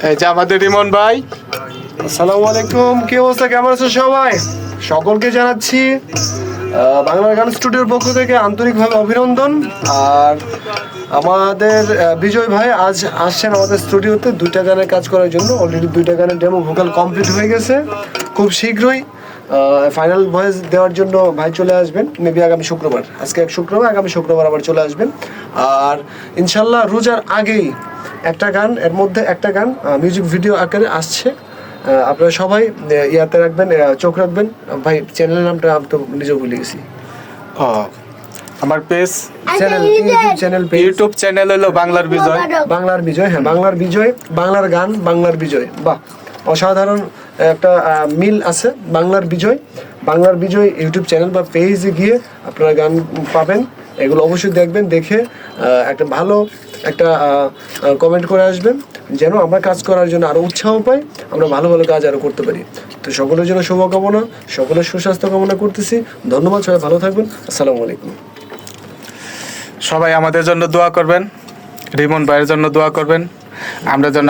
এই যে আমাদের রিমন ভাই। আসসালামু আলাইকুম, কি অবস্থা, কেমন আছেন সবাই? সকলকে জানাচ্ছি বাংলার গান স্টুডিওর পক্ষ থেকে আন্তরিকভাবে অভিনন্দন। আর আমাদের বিজয় ভাই আজ আসছেন আমাদের স্টুডিওতে 2টা গানের কাজ করার জন্য। অলরেডি 2টা গানের ডেমো ভোকাল কমপ্লিট হয়ে গেছে। খুব শীঘ্রই ফাইনাল ভয়েস দেওয়ার জন্য ভাই চলে আসবেন, মেবি আগামী শুক্রবার। আজকে এক শুক্রবার, আগামী শুক্রবার আবার চলে আসবেন। আর ইনশাল্লাহ রোজার আগেই একটা গান, এর মধ্যে একটা গান মিউজিক ভিডিও আকারে আসছে। আপনারা সবাই ইয়াতে রাখবেন, চোখ রাখবেন। ভাই চ্যানেলের নামটা আমি তো নিজেও ভুলে গেছি। ও আমার page channel, YouTube channel, YouTube channel হলো বাংলার বিজয়। বাংলার বিজয়, হ্যাঁ বাংলার বিজয়, বাংলার গান বাংলার বিজয়। বাহ, অসাধারণ একটা মিল আছে। বাংলার বিজয়, বাংলার বিজয় ইউটিউব চ্যানেল বা পেজে গিয়ে আপনারা গান পাবেন। এগুলো অবশ্যই দেখবেন, দেখে একটা ভালো একটা কমেন্ট করে আসবেন, যেন আমরা কাজ করার জন্য আরও উৎসাহ পাই, আমরা ভালো ভালো কাজ আরও করতে পারি। তো সকলের জন্য শুভকামনা, সকলের সুস্বাস্থ্য কামনা করতেছি। ধন্যবাদ, সবাই ভালো থাকবেন। আসসালামু আলাইকুম। সবাই আমাদের জন্য দোয়া করবেন, রিমন ভাইয়ের জন্য দোয়া করবেন, আমরা যেন